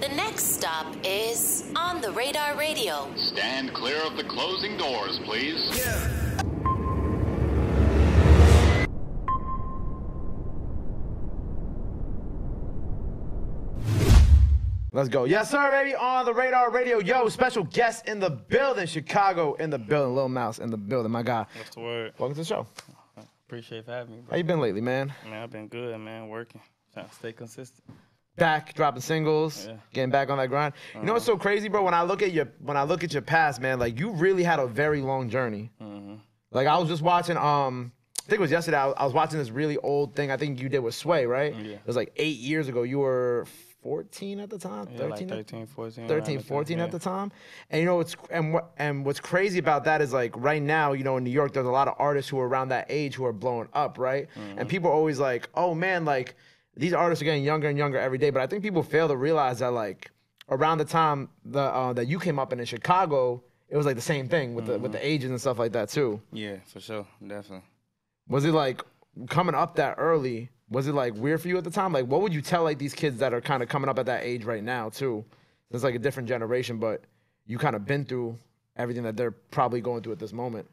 The next stop is On the Radar Radio. Stand clear of the closing doors, please. Yeah. Let's go. Yes, sir, baby. On the Radar Radio. Yo, special guest in the building. Chicago in the building. Lil Mouse in the building, my guy. What's the word? Welcome to the show. Appreciate for having me, bro. How you been lately, man? Man, I've been good, man. Working. Trying to stay consistent. Back, dropping singles, getting back on that grind. You know what's so crazy, bro? When I look at your past, man, like you really had a very long journey. Like I was just watching, I think it was yesterday. I was watching this really old thing. I think you did with Sway, right? Yeah. It was like 8 years ago. You were 14 at the time, 13, like 13, 14. 13, 14 at the time. And you know what's crazy about that is like right now, you know, in New York, there's a lot of artists who are around that age who are blowing up, right? And people are always like, oh man, like these artists are getting younger and younger every day. But I think people fail to realize that like around the time that you came up in Chicago, it was like the same thing with the ages and stuff like that too. Yeah, for sure, definitely. Was it like coming up that early? Was it like weird for you at the time? Like, what would you tell like these kids that are kind of coming up at that age right now too? It's like a different generation, but you kind of been through everything that they're probably going through at this moment.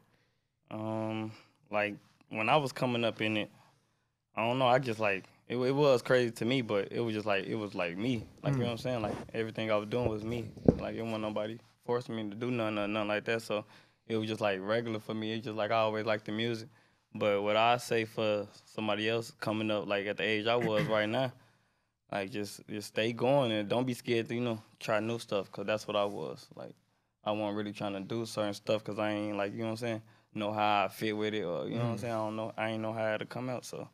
Like when I was coming up in it, I don't know. I just like it was crazy to me, but it was just like me. Like you know what I'm saying? Like everything I was doing was me. Like it wasn't nobody forcing me to do nothing like that. So it was just like regular for me. It's just like I always liked the music. But what I say for somebody else coming up, like at the age I was right now, like just stay going and don't be scared to, you know, try new stuff, because that's what I was. Like, I wasn't really trying to do certain stuff because I ain't, like, you know what I'm saying, know how I fit with it, or, you know what I'm saying, I ain't know how it to come out. So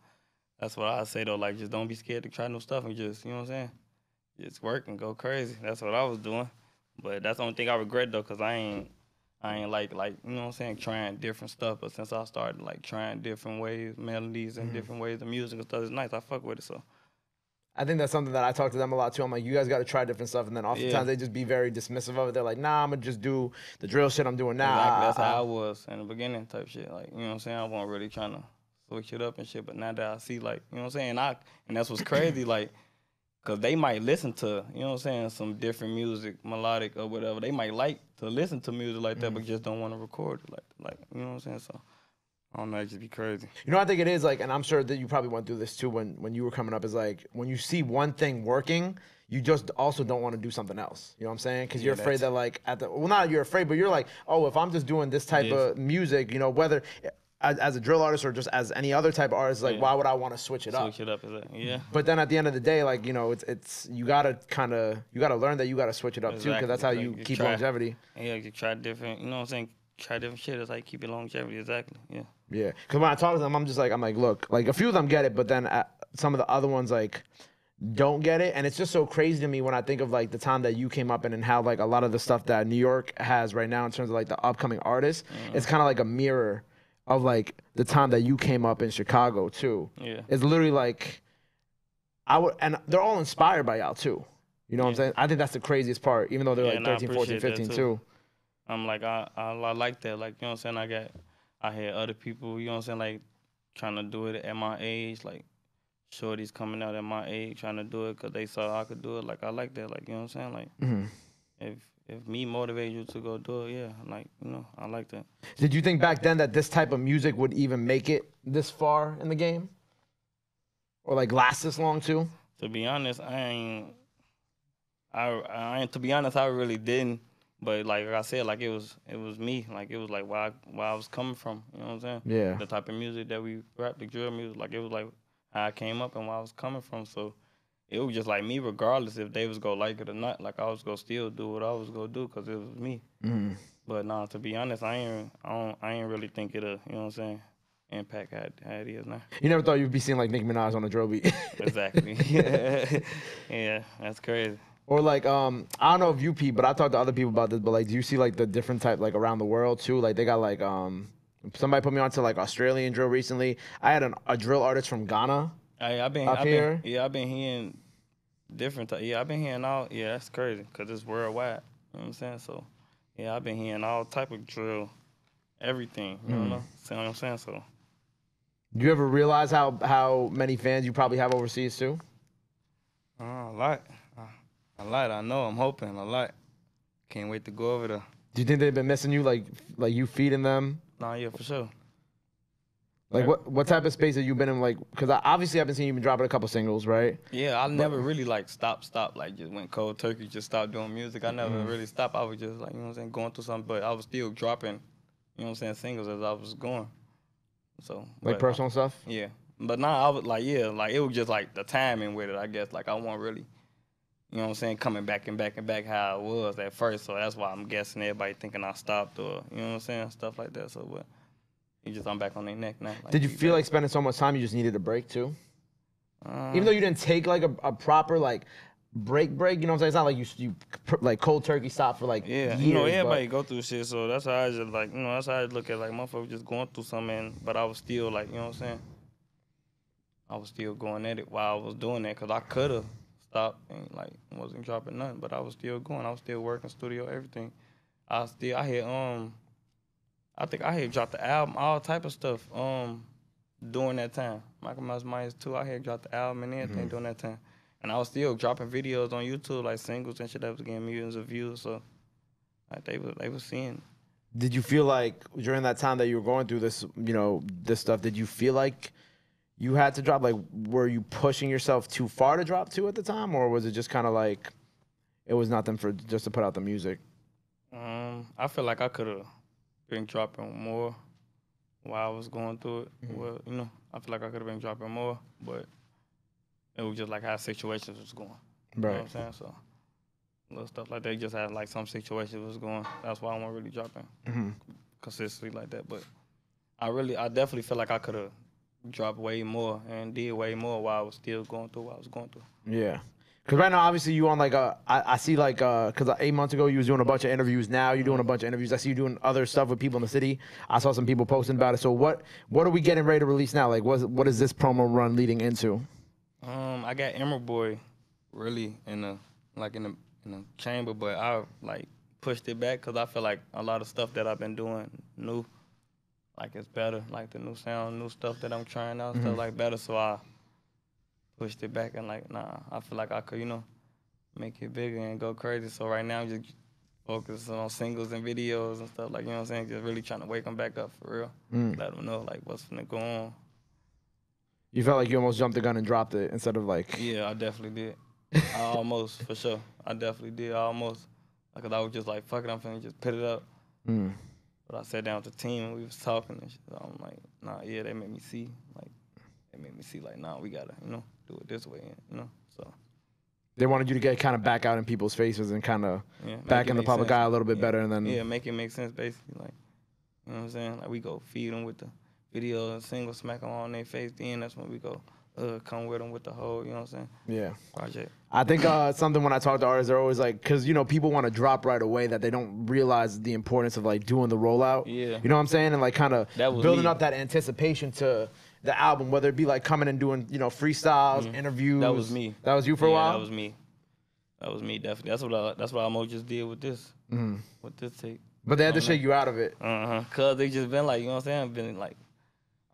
that's what I say, though, like, just don't be scared to try new stuff and just, you know what I'm saying, just work and go crazy. That's what I was doing. But that's the only thing I regret, though, because I ain't like, you know what I'm saying, trying different stuff. But since I started, like, trying different ways, melodies and different ways of music and stuff, it's nice. I fuck with it, so. I think that's something that I talk to them a lot, too. I'm like, you guys got to try different stuff. And then oftentimes they just be very dismissive of it. They're like, nah, I'm going to just do the drill shit I'm doing now. Exactly. That's how I was in the beginning type shit. Like, you know what I'm saying? I wasn't really trying to switch it up and shit. But now that I see, like, you know what I'm saying? And that's what's crazy, like, because they might listen to, you know what I'm saying, some different music, melodic or whatever. They might like to listen to music like that, but just don't want to record it. Like, you know what I'm saying? So, I don't know, it just be crazy. You know, I think it is, like, and I'm sure that you probably went through this too when you were coming up, is like, when you see one thing working, you just also don't want to do something else. You know what I'm saying? Because you're afraid that, like, well, not you're afraid, but you're like, oh, if I'm just doing this type of music, you know, whether as a drill artist or just as any other type of artist, like, why would I want to switch it up? Switch it up, yeah. But then at the end of the day, like, you know, it's you gotta learn that you gotta switch it up too, because that's how you keep longevity. Yeah, you try different, you know what I'm saying? Try different shit. That's how you keep it longevity, exactly, yeah. Yeah, because when I talk to them, I'm like, look, like a few of them get it, but then some of the other ones, like, don't get it. And it's just so crazy to me when I think of, like, the time that you came up in and how, like, a lot of the stuff that New York has right now in terms of, like, the upcoming artists, it's kind of like a mirror of, like, the time that you came up in Chicago, too. Yeah. It's literally, like, and they're all inspired by y'all, too. You know what I'm saying? I think that's the craziest part, even though they're, like, 13, 14, 15, too. I'm like, I like that. Like, you know what I'm saying? I had other people, you know what I'm saying, like, trying to do it at my age, like, shorties coming out at my age trying to do it because they saw I could do it. Like, I like that. Like, you know what I'm saying? Like, if me motivate you to go do it, yeah, like, you know, I like that. Did you think back then that this type of music would even make it this far in the game? Or, like, last this long, too? To be honest, to be honest, I really didn't. But like I said, like it was me. Like it was like where I was coming from. You know what I'm saying? Yeah. The type of music that we rap, the drill music, like it was like how I came up and where I was coming from. So it was just like me, regardless if they was gonna like it or not. Like I was gonna still do what I was gonna do because it was me. But nah, to be honest, I ain't really think it'll, you know what I'm saying, impact how it is now. You never thought you'd be seeing like Nicki Minaj on a drill beat? Exactly. Yeah, that's crazy. Or like, I don't know if you Pete, but I talked to other people about this, but like, do you see like the different type, like around the world too? Like they got like, somebody put me on to like Australian drill recently. I had a drill artist from Ghana I've been hearing different, I've been hearing all, that's crazy, because it's worldwide, you know what I'm saying? So, yeah, I've been hearing all type of drill, everything, you know, see what I'm saying? So. Do you ever realize how many fans you probably have overseas too? A lot. A lot, I know. I'm hoping a lot. Can't wait to go over there. Do you think they've been missing you, like you feeding them? Nah, yeah, for sure. Like what type of space have you been in? Like, because obviously I've been seeing you been dropping a couple singles, right? Yeah, I never really like stop, like just went cold turkey, just stopped doing music. I never really stopped. I was just like, you know what I'm saying, going through something, but I was still dropping, you know what I'm saying, singles as I was going. So Like personal stuff? Yeah. But now I was like, yeah, like it was just like the timing with it, I guess. Like I wasn't really, you know what I'm saying, coming back and back how I was at first. So that's why I'm guessing everybody thinking I stopped or, you know what I'm saying, stuff like that. So, but I'm back on their neck now. Like, Did you feel like spending so much time you just needed a break too? Even though you didn't take like a proper like break, you know what I'm saying? It's not like you like cold turkey stop for like yeah, years. you know, everybody go through shit, so that's how I just like, you know, that's how I look at like motherfuckers just going through something, but I was still like, you know what I'm saying? I was still going at it while I was doing that, because I could have stopped and like wasn't dropping nothing, but I was still going. I was still working studio, everything. I think I had dropped the album, all type of stuff during that time. Michael Myers 2, I had dropped the album and everything during that time. And I was still dropping videos on YouTube, like singles and shit that was getting millions of views. So like they were seeing. Did you feel like during that time that you were going through this, you know, this stuff, did you feel like you had to drop? Like, were you pushing yourself too far to drop to at the time? Or was it just kind of like, it was nothing for just to put out the music? I feel like I could have been dropping more while I was going through it. Well, you know, I feel like I could have been dropping more, but it was just like how situations was going. You know what I'm saying? So little stuff like that. Just had like some situations was going. That's why I wasn't really dropping consistently like that. But I definitely feel like I could have dropped way more and did way more while I was still going through what I was going through. Yeah. Because right now, obviously, you on like I see like, because 8 months ago, you was doing a bunch of interviews. Now you're doing a bunch of interviews. I see you doing other stuff with people in the city. I saw some people posting about it. So what are we getting ready to release now? Like, what is this promo run leading into? I got Emerald Boy really in the chamber, but I like pushed it back because I feel like a lot of stuff that I've been doing new, like it's better, like the new sound, new stuff that I'm trying out, stuff like better. So I pushed it back and like, nah, I feel like I could, you know, make it bigger and go crazy. So right now I'm just focusing on singles and videos and stuff, like, you know what I'm saying? Just really trying to wake them back up for real. Let them know like what's finna go on. You felt like you almost jumped the gun and dropped it instead of like... Yeah, I definitely did. I almost, for sure. I definitely did, almost. Because I was just like, fuck it, I'm finna just put it up. But I sat down with the team and we was talking and shit. So I'm like, nah, yeah, they made me see. Like, nah, we gotta, you know, do it this way, you know, so. They wanted you to get kind of back out in people's faces and kind of back in the public eye a little bit better. And then... Yeah, make it make sense, basically. Like, you know what I'm saying? Like, we go feed them with the video and single, smack them on their face. Then that's when we go come with them with the whole, you know what I'm saying? Yeah. Project. I think something when I talk to artists, they're always like, because, you know, people want to drop right away that they don't realize the importance of, like, doing the rollout. Yeah. You know what I'm saying? And, like, kind of building me. up that anticipation to the album, whether it be, like, coming and doing, you know, freestyles, interviews. That was me. That was you for a while? That was me. That was me, definitely. That's what I almost just did with this. With this tape. But they had to shake you out of it. Because they just been like, you know what I'm saying? Been like,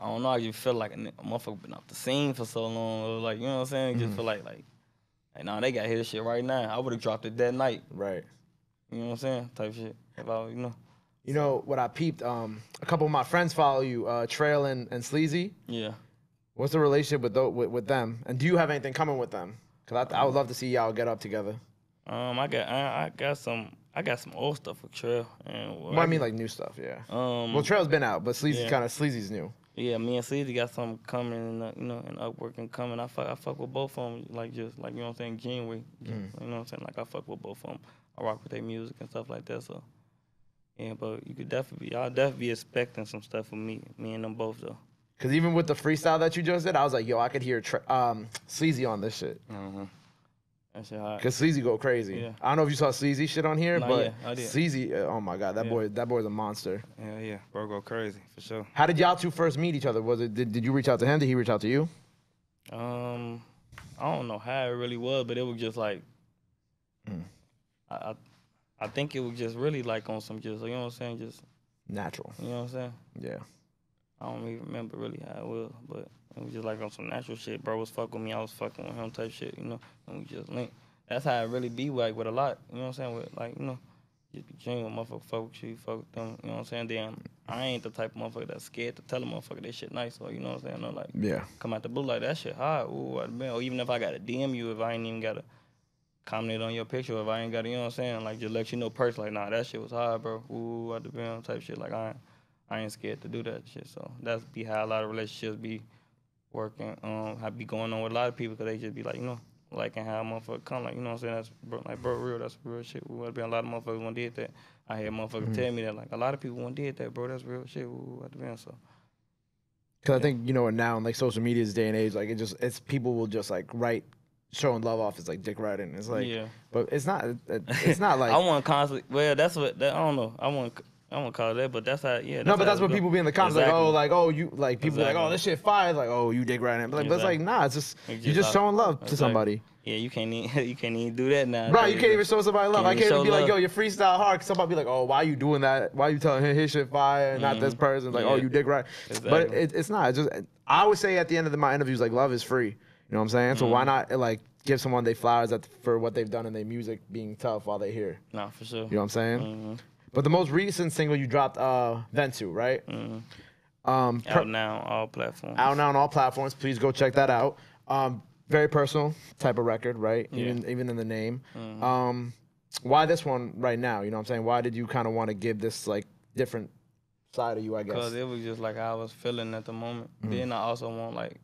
I don't know, I just feel like a motherfucker been off the scene for so long. Or like, you know what I'm saying? Just feel like, nah, they got his shit right now. I would have dropped it that night. Right. You know what I'm saying? Type shit. If I, you know. You know, what I peeped, a couple of my friends follow you, Trayle and Sleazy. Yeah. What's the relationship with them? And do you have anything coming with them? Because I would love to see y'all get up together. I got some old stuff with Trayle. I mean, like new stuff, yeah. Well, Trail's been out, but Sleazy's new. Yeah, me and Sleazy got something coming, and, you know, and Upwork and coming. I fuck with both of them, like just like, you know what I'm saying, genuinely. You know what I'm saying? Like I fuck with both of them. I rock with their music and stuff like that. So yeah, but y'all definitely be expecting some stuff from me and them both though. Cause even with the freestyle that you just did, I was like, yo, I could hear Sleazy on this shit. That shit hot. Cause Sleazy go crazy. Yeah. I don't know if you saw Sleazy shit on here, but yeah, I did. Sleazy, oh my god, that boy's a monster. Yeah, bro, go crazy for sure. How did y'all two first meet each other? Was it did you reach out to him? Did he reach out to you? I don't know how it really was, but it was just like, I think it was just really like on some just, you know what I'm saying, just natural. You know what I'm saying? Yeah. I don't even remember really how it was, but it was just like on some natural shit. Bro was fucking with me, I was fucking with him type shit, you know, and we just linked. that's how it really be like with a lot. You know what I'm saying? With like, you know, just be genuine motherfucker, fuck with you, fuck with them. You know what I'm saying? Then I ain't the type of motherfucker that's scared to tell a motherfucker that shit nice. Or you know what I'm saying? No, like, Yeah. come out the blue like that shit hard. Ooh, or even if I gotta DM you, if I ain't even gotta comment on your picture, if I ain't gotta, you know what I'm saying? Like, just let you know personally, like, nah, that shit was hard, bro. Ooh, at the brim type shit. Like, I ain't scared to do that shit. So that's be how a lot of relationships be working. How be going on with a lot of people because they just be like, you know, liking how a motherfucker come. Like, you know what I'm saying? That's bro, real. That's real shit. Would be a lot of motherfuckers won't did that. I had motherfuckers tell me that, like, a lot of people won't did that, bro. That's real shit. Ooh, at the brim. So. Because I think, you know, now in like social media's day and age, like it's people will just like write showing love off as like dick riding. It's like, but it's not like. I want constantly. Well, that's what I don't know. I want call it that, but that's how. Yeah. No, but that's what people be in the comments like, oh, you like people be like, oh, this shit fire, like, oh, you dick riding. But it's like, nah, it's just you're just showing love to somebody. Yeah, you can't even do that now. Bro, you can't even show somebody love. I can't even be like, yo, your freestyle hard. Somebody be like, oh, why you doing that? Why you telling him his shit fire and not this person? Like, oh, you dick riding. Exactly. But it's not. It's just I always say at the end of my interviews, like, love is free. You know what I'm saying? So why not like give someone they flowers for what they've done in their music being tough while they're here? Nah, for sure. You know what I'm saying? But the most recent single you dropped, Ventu, right? Out now on all platforms. Out now on all platforms. Please go check that out. Very personal type of record, right? Yeah. Even in the name. Why this one right now? You know what I'm saying? Why did you kind of want to give this like different side of you, I guess? Because it was just like how I was feeling at the moment. Then I also want like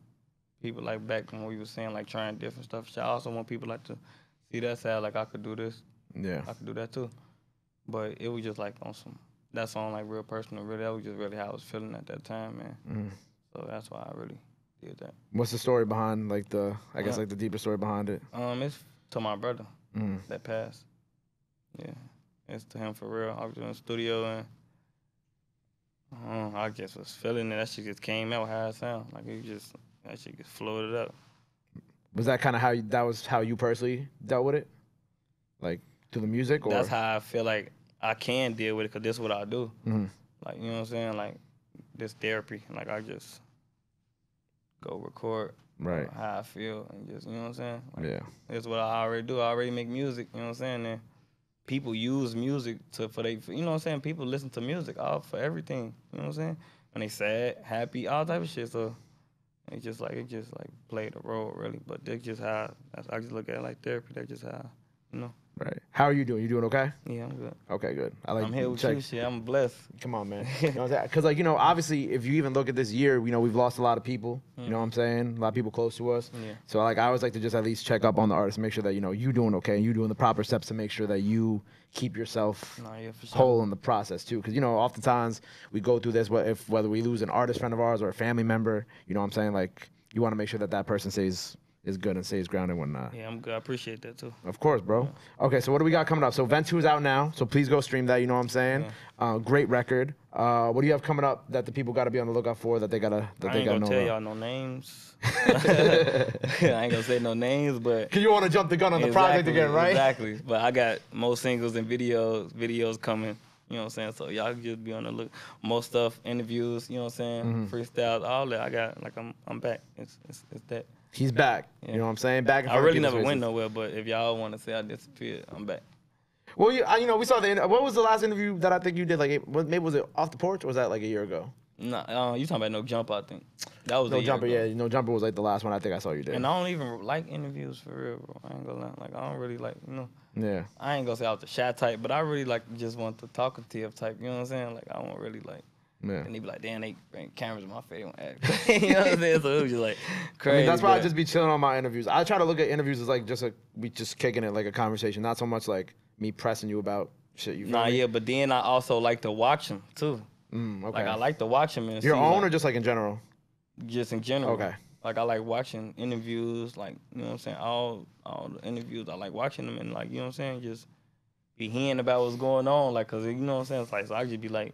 people like back when we were saying like trying different stuff. I also want people like to see that side, like I could do this. Yeah. I could do that too. But it was just like on some, that song like real personal. Really, that was just really how I was feeling at that time, man. So that's why I really did that. What's the story behind like I guess like the deeper story behind it? It's to my brother that passed. Yeah, it's to him for real. I was in the studio and I just was feeling it. That shit just came out how it sound. Like that shit just floated up. Was that kind of how you personally dealt with it? Like through the music? Or? That's how I feel like I can deal with it because this is what I do. Like, you know what I'm saying? Like this therapy. Like I just go record how I feel and just, you know what I'm saying? Like, yeah. That's what I already do. I already make music, you know what I'm saying? And people use music you know what I'm saying? People listen to music for everything, you know what I'm saying? When they sad, happy, all type of shit. So it just played a role really. But that's just how I just look at it like therapy. That's just how, you know. Right. How are you doing? You doing okay? Yeah, I'm good. Okay, good. I'm here with you, shit. I'm blessed. Come on, man. You know what I'm saying? Because, like, you know, obviously, if you even look at this year, you know, we've lost a lot of people. You know what I'm saying? A lot of people close to us. Yeah. So, like, I always like to just at least check up on the artist and make sure that, you know, you doing okay and you doing the proper steps to make sure that you keep yourself whole in the process, too. Because, you know, oftentimes we go through this, whether we lose an artist friend of ours or a family member, you know what I'm saying? Like, you want to make sure that that person is good and stays grounded and whatnot. Yeah, I'm good. I appreciate that too. Of course, bro. Yeah. Okay, so what do we got coming up? So Ventu is out now, so please go stream that. You know what I'm saying? Yeah. Great record. What do you have coming up that the people got to be on the lookout for that they gotta know? I ain't gonna tell y'all no names. I ain't gonna say no names, but cause you want to jump the gun on the project again, right? Exactly. But I got more singles and videos coming. You know what I'm saying? So y'all can just be on the look. More stuff, interviews. You know what I'm saying? Freestyles, all that. I got like I'm back. It's that. He's back. Yeah. You know what I'm saying? Back. I really never went nowhere, but if y'all want to say I disappeared, I'm back. Well, you know, we saw what was the last interview that I think you did? Like, maybe was it Off the Porch or was that like a year ago? No, you talking about No Jumper, I think. That was No Jumper, yeah. No Jumper was like the last one I think I saw you did. And I don't even like interviews for real, bro. I ain't gonna lie. Like, I don't really like, you know. Yeah. I ain't gonna say I was the shy type, but I really like just want the talkative type, you know what I'm saying? Like, I don't really like. Yeah. And they be like, damn, they bring cameras in my face, they don't act. You know what I'm saying? So it was just like crazy. I mean, that's why I just be chilling on my interviews. I try to look at interviews as like we just kicking it like a conversation, not so much like me pressing you about shit. You feel me? Yeah, but then I also like to watch them too. Okay. Like I like to watch them. And your own or just like in general? Just in general. Okay. Like I like watching interviews, like, you know what I'm saying? All the interviews, I like watching them and like, you know what I'm saying? Just be hearing about what's going on, like, cause you know what I'm saying? It's like, so I just be like,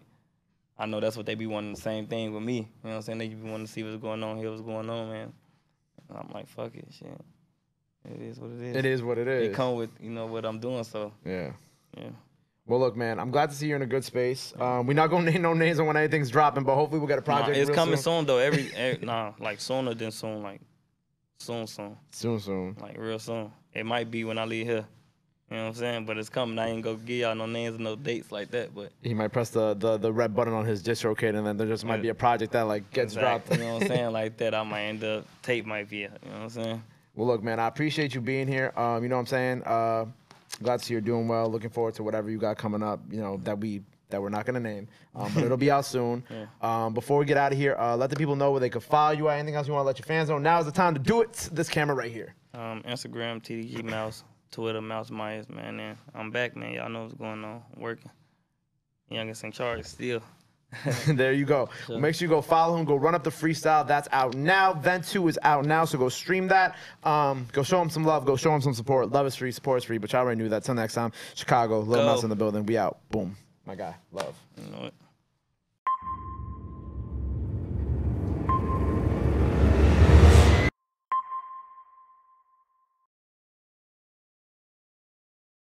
I know that's what they be wanting, the same thing with me. You know what I'm saying? They be wanting to see what's going on, hear what's going on, man. And I'm like, fuck it, shit. It is what it is. It is what it is. It come with, you know, what I'm doing, so. Yeah. Yeah. Well, look, man, I'm glad to see you're in a good space. We're not going to name no names on when anything's dropping, but hopefully we'll get a project it's coming soon, though. Like sooner than soon, like soon. Soon. Like real soon. it might be when I leave here. You know what I'm saying? But it's coming. I ain't gonna give y'all no names and no dates like that. But he might press the red button on his DistroKid, and then there just might be a project that like gets dropped. You know what I'm saying? Like that, I might end up tape might be. You know what I'm saying? Well, look, man, I appreciate you being here. You know what I'm saying? Glad to see you're doing well. Looking forward to whatever you got coming up. You know that we're not gonna name, but it'll be out soon. Yeah. Before we get out of here, let the people know where they can follow you. Anything else you want to let your fans know? Now is the time to do it. This camera right here. Instagram, TDG Mouse, Twitter, Mouse Myers, man. And I'm back, man. Y'all know what's going on. Working. Youngest in charge still. There you go. Sure. Well, make sure you go follow him. Go run up the freestyle. That's out now. Vent 2 is out now, so go stream that. Go show him some love. Go show him some support. Love is free. Support is free. But y'all already knew that. Till next time. Chicago. Lil Mouse in the building. We out. Boom. My guy. Love. You know it.